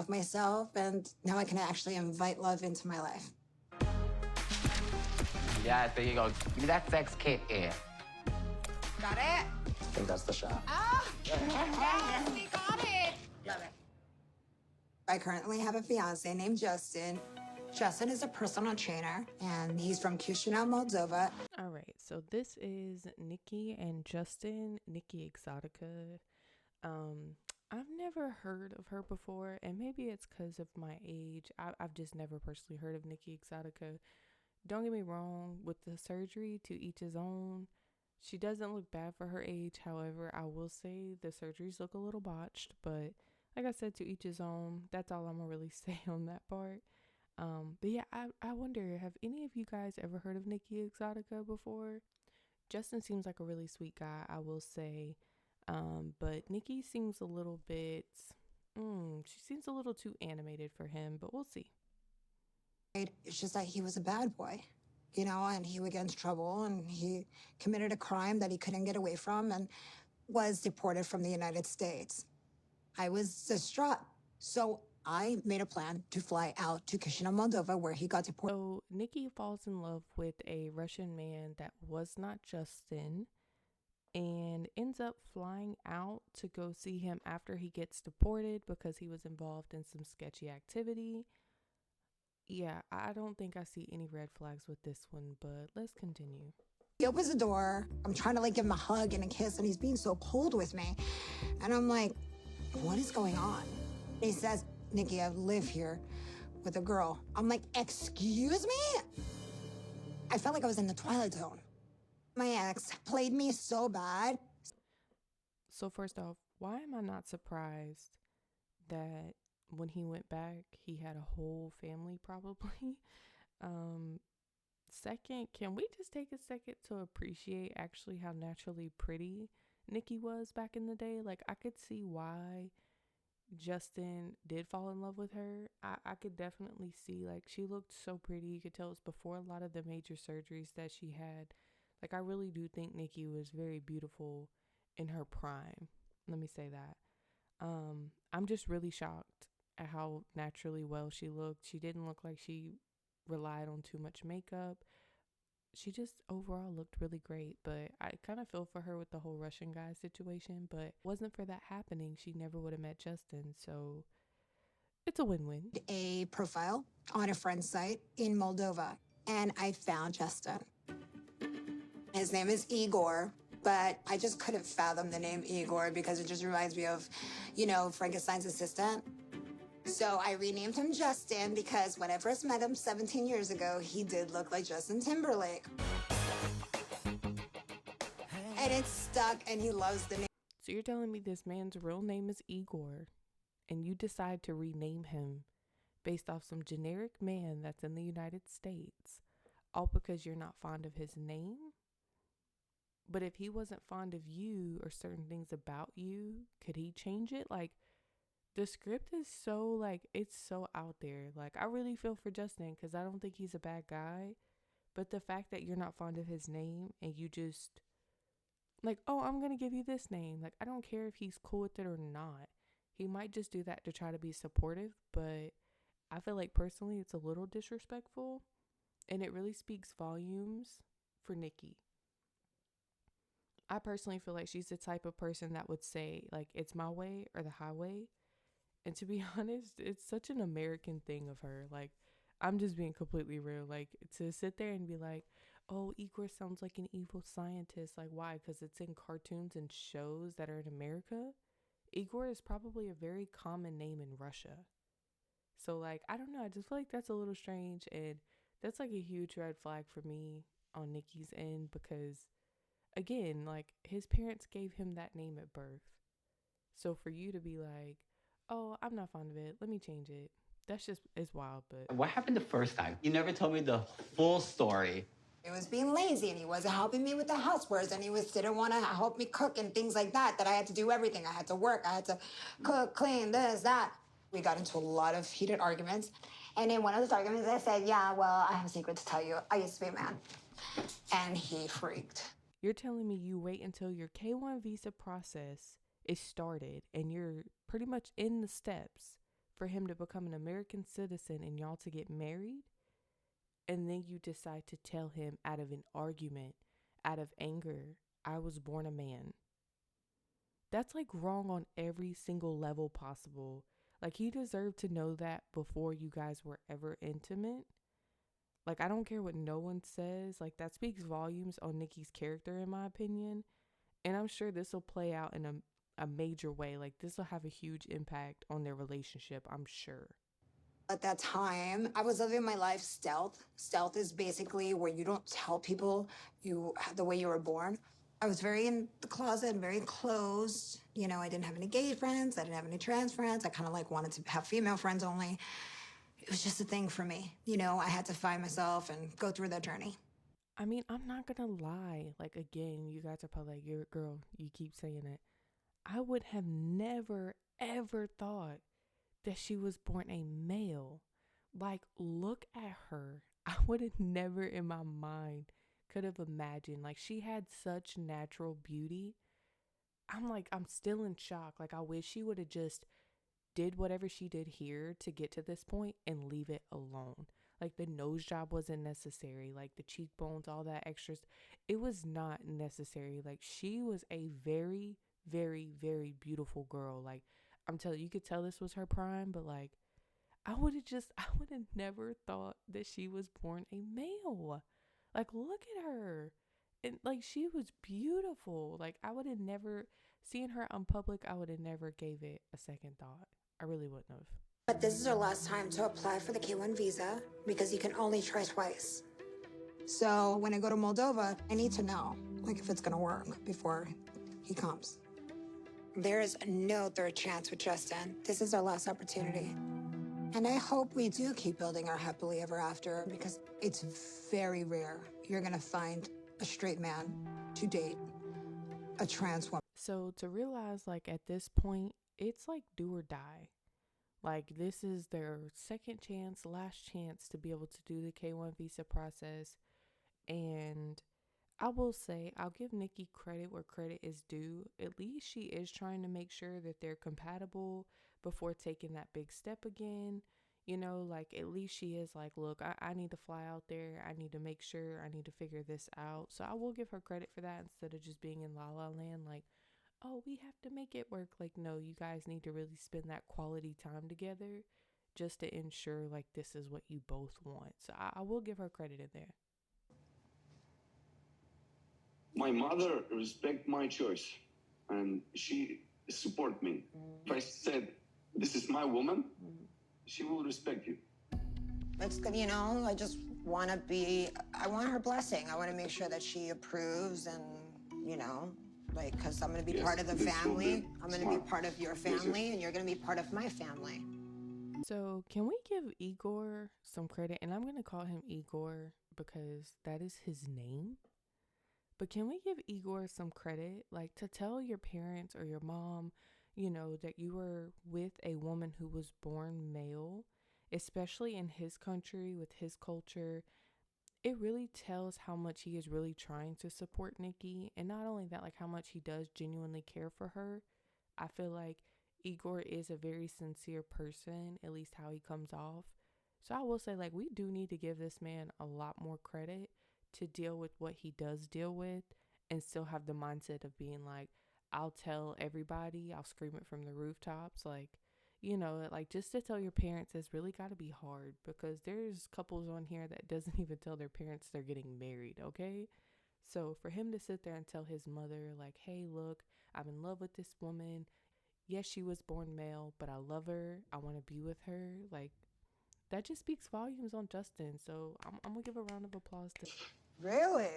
love myself, and now I can actually invite love into my life. Yeah, there you go. Give me that sex kit here. Got it? I think that's the shot. Yes, we got it. Love it. I currently have a fiance named Justin. Justin is a personal trainer, and he's from Chisinau, Moldova. All right, so this is Nikki and Justin, Nikki Exotica. I've never heard of her before, and maybe it's because of my age. I've just never personally heard of Nikki Exotica. Don't get me wrong, with the surgery, to each his own. She doesn't look bad for her age. However, I will say the surgeries look a little botched, but like I said, to each his own. That's all I'm gonna really say on that part. But yeah, I wonder, have any of you guys ever heard of Nikki Exotica before? Justin seems like a really sweet guy, I will say. But Nikki seems a little bit, she seems a little too animated for him, but we'll see. It's just that he was a bad boy, and he would get into trouble, and he committed a crime that he couldn't get away from and was deported from the United States. I was distraught. So I made a plan to fly out to Chisinau, Moldova, where he got deported. So Nikki falls in love with a Russian man that was not Justin and ends up flying out to go see him after he gets deported because he was involved in some sketchy activity. Yeah, I don't think I see any red flags with this one, but let's continue. He opens the door. I'm trying to give him a hug and a kiss, and he's being so cold with me. And I'm like, what is going on? He says, Nikki, I live here with a girl. I'm like, excuse me? I felt like I was in the Twilight Zone. My ex played me so bad. So first off, why am I not surprised that when he went back, he had a whole family probably? Second, can we just take a second to appreciate actually how naturally pretty Nikki was back in the day? Like, I could see why Justin did fall in love with her. I could definitely see, like, she looked so pretty. You could tell it was before a lot of the major surgeries that she had. Like, I really do think Nikki was very beautiful in her prime. Let me say that. I'm just really shocked at how naturally well she looked. She didn't look like she relied on too much makeup. She just overall looked really great, but I kind of feel for her with the whole Russian guy situation, but wasn't for that happening, she never would have met Justin, so it's a win-win. A profile on a friend's site in Moldova, and I found Justin. His name is Igor, but I just couldn't fathom the name Igor because it just reminds me of, Frankenstein's assistant. So I renamed him Justin because when I first met him 17 years ago, he did look like Justin Timberlake. And it stuck, and he loves the name. So you're telling me this man's real name is Igor, and you decide to rename him based off some generic man that's in the United States, all because you're not fond of his name? But if he wasn't fond of you or certain things about you, could he change it? Like, the script is so, it's so out there. Like, I really feel for Justin because I don't think he's a bad guy. But the fact that you're not fond of his name and you just, oh, I'm going to give you this name. Like, I don't care if he's cool with it or not. He might just do that to try to be supportive. But I feel like personally it's a little disrespectful. And it really speaks volumes for Nikki. I personally feel like she's the type of person that would say, it's my way or the highway. And to be honest, it's such an American thing of her. Like, I'm just being completely real. Like, to sit there and be like, oh, Igor sounds like an evil scientist. Like, why? Because it's in cartoons and shows that are in America. Igor is probably a very common name in Russia. So, I don't know. I just feel like that's a little strange. And that's a huge red flag for me on Nikki's end because, again, his parents gave him that name at birth. So for you to be like, oh, I'm not fond of it, let me change it. That's just, it's wild, but. What happened the first time? You never told me the full story. He was being lazy, and he wasn't helping me with the housewares, and he didn't want to help me cook and things like that I had to do everything. I had to work, I had to cook, clean, this, that. We got into a lot of heated arguments. And in one of those arguments, I said, yeah, well, I have a secret to tell you. I used to be a man. And he freaked. You're telling me you wait until your K-1 visa process is started and you're pretty much in the steps for him to become an American citizen and y'all to get married, and then you decide to tell him out of an argument, out of anger, I was born a man. That's like wrong on every single level possible. Like, he deserved to know that before you guys were ever intimate. Like, I don't care what no one says. Like, that speaks volumes on Nikki's character, in my opinion. And I'm sure this will play out in a major way. Like, this will have a huge impact on their relationship, I'm sure. At that time, I was living my life stealth. Stealth is basically where you don't tell people the way you were born. I was very in the closet, very closed. You know, I didn't have any gay friends. I didn't have any trans friends. I kind of like wanted to have female friends only. It was just a thing for me. You know, I had to find myself and go through that journey. I mean, I'm not gonna lie. Like, again, you guys are probably like, you're a girl, you keep saying it. I would have never, ever thought that she was born a male. Like, look at her. I would have never in my mind could have imagined. Like, she had such natural beauty. I'm still in shock. Like, I wish she would have just did whatever she did here to get to this point and leave it alone. Like, the nose job wasn't necessary. Like, the cheekbones, all that extras, it was not necessary. Like, she was a very, very, very beautiful girl. Like, I'm telling you, you could tell this was her prime, but like, I would have never thought that she was born a male. Like, look at her. And like, she was beautiful. Like, I would have never seen her on public. I would have never gave it a second thought. I really wouldn't have. But this is our last time to apply for the K1 visa because you can only try twice. So when I go to Moldova, I need to know, like, if it's gonna work before he comes. There is no third chance with Justin. This is our last opportunity. And I hope we do keep building our happily ever after because it's very rare you're gonna find a straight man to date a trans woman. So to realize, like, at this point, it's like do or die. Like, this is their second chance, last chance to be able to do the K1 visa process. And I will say, I'll give Nikki credit where credit is due. At least she is trying to make sure that they're compatible before taking that big step again. You know, like, at least she is like, look, I need to fly out there. I need to make sure. I need to figure this out. So I will give her credit for that instead of just being in La La Land like, oh, we have to make it work. Like, no, you guys need to really spend that quality time together just to ensure, like, this is what you both want. So I will give her credit in there. My mother respect my choice and she support me. If I said, this is my woman, she will respect you. It's good, you know, I just want I want her blessing. I want to make sure that she approves and, you know, like, because I'm going to be part of the family. I'm going to be part of your family, and you're going to be part of my family. So can we give Igor some credit? And I'm going to call him Igor because that is his name. But can we give Igor some credit? Like, to tell your parents or your mom, you know, that you were with a woman who was born male, especially in his country with his culture, it really tells how much he is really trying to support Nikki. And not only that, like, how much he does genuinely care for her. I feel like Igor is a very sincere person, at least how he comes off. So I will say, like, we do need to give this man a lot more credit to deal with what he does deal with and still have the mindset of being like, I'll tell everybody, I'll scream it from the rooftops. Like, you know, like, just to tell your parents has really got to be hard because there's couples on here that doesn't even tell their parents they're getting married, okay? So for him to sit there and tell his mother, like, hey, look, I'm in love with this woman. Yes, she was born male, but I love her. I want to be with her. Like, that just speaks volumes on Justin. So I'm going to give a round of applause to. Really?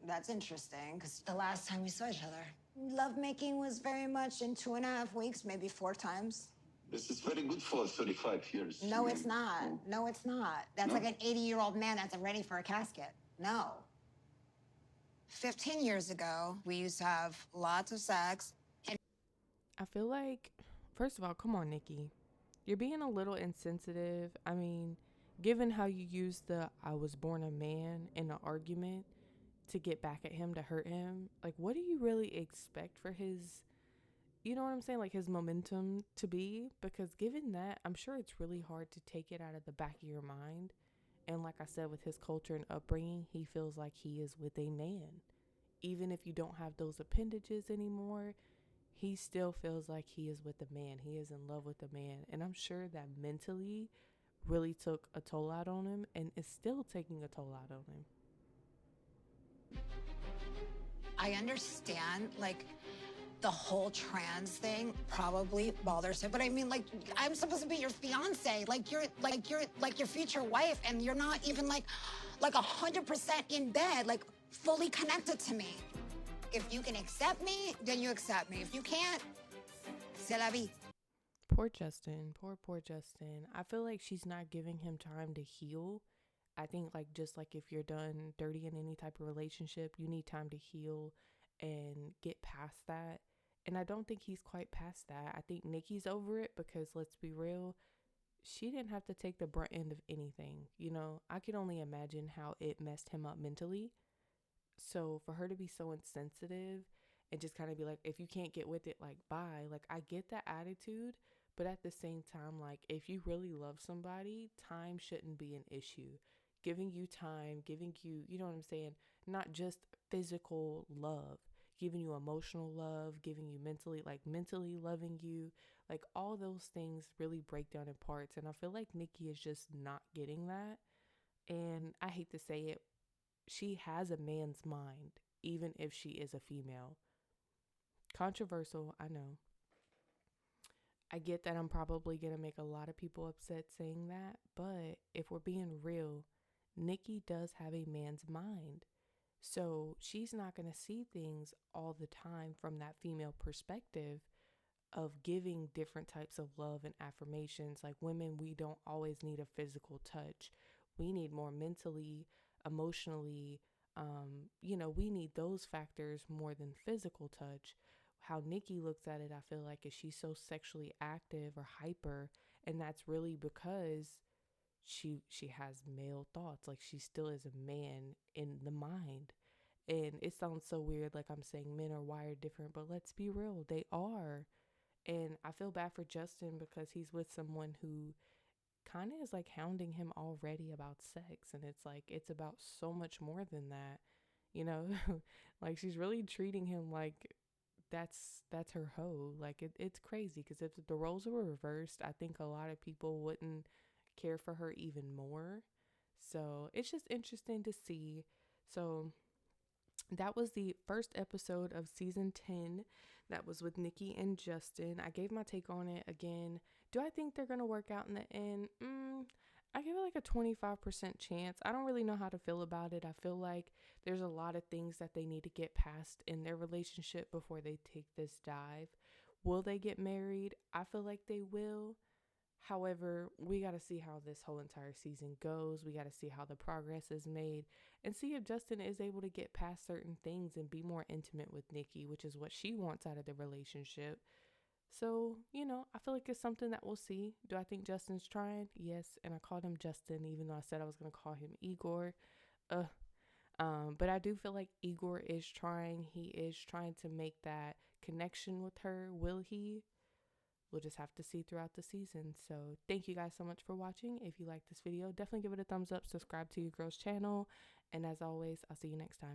That's interesting, because the last time we saw each other, lovemaking was very much in 2.5 weeks, maybe 4 times. This is very good for 35 years. No, it's not. No, it's not. That's like an 80-year-old man that's ready for a casket. No. 15 years ago, we used to have lots of sex. And I feel like, first of all, come on, Nikki. You're being a little insensitive. I mean, given how you used the I was born a man in an argument to get back at him, to hurt him, like, what do you really expect for his you know what I'm saying? Like his momentum to be, because given that, I'm sure it's really hard to take it out of the back of your mind. And like I said, with his culture and upbringing, he feels like he is with a man. Even if you don't have those appendages anymore, he still feels like he is with a man. He is in love with a man. And I'm sure that mentally really took a toll out on him and is still taking a toll out on him. I understand, like, the whole trans thing probably bothers him, but I mean, like, I'm supposed to be your fiance, like you're your future wife, and you're not even like 100% in bed, like fully connected to me. If you can accept me, then you accept me. If you can't, c'est la vie. Poor Justin. Poor Justin. I feel like she's not giving him time to heal. I think like just like if you're done dirty in any type of relationship, you need time to heal and get past that. And I don't think he's quite past that. I think Nikki's over it because let's be real, she didn't have to take the brunt end of anything. You know, I can only imagine how it messed him up mentally. So for her to be so insensitive and just kind of be like, if you can't get with it, like, bye. Like, I get that attitude. But at the same time, like, if you really love somebody, time shouldn't be an issue. Giving you time, giving you, you know what I'm saying? Not just physical love, giving you emotional love, giving you mentally loving you. Like, all those things really break down in parts. And I feel like Nikki is just not getting that. And I hate to say it, she has a man's mind, even if she is a female. Controversial, I know. I get that I'm probably going to make a lot of people upset saying that, but if we're being real, Nikki does have a man's mind. So she's not going to see things all the time from that female perspective of giving different types of love and affirmations. Like women, we don't always need a physical touch. We need more mentally, emotionally, we need those factors more than physical touch. How Nikki looks at it, I feel like, is she's so sexually active or hyper, and that's really because she has male thoughts. Like she still is a man in the mind. And it sounds so weird, like I'm saying men are wired different, but let's be real, they are. And I feel bad for Justin because he's with someone who kind of is like hounding him already about sex. And it's like, it's about so much more than that, you know? Like she's really treating him like that's her hoe. Like it's crazy because if the roles were reversed, I think a lot of people wouldn't care for her even more. So it's just interesting to see. So that was the first episode of season 10. That was with Nikki and Justin. I gave my take on it. Again, do I think they're going to work out in the end? I give it like a 25% chance. I don't really know how to feel about it. I feel like there's a lot of things that they need to get past in their relationship before they take this dive. Will they get married? I feel like they will. However, we got to see how this whole entire season goes. We got to see how the progress is made and see if Justin is able to get past certain things and be more intimate with Nikki, which is what she wants out of the relationship. So, I feel like it's something that we'll see. Do I think Justin's trying? Yes. And I called him Justin, even though I said I was going to call him Igor. But I do feel like Igor is trying. He is trying to make that connection with her. Will he? We'll just have to see throughout the season. So thank you guys so much for watching. If you like this video, definitely give it a thumbs up, subscribe to your girl's channel. And as always, I'll see you next time.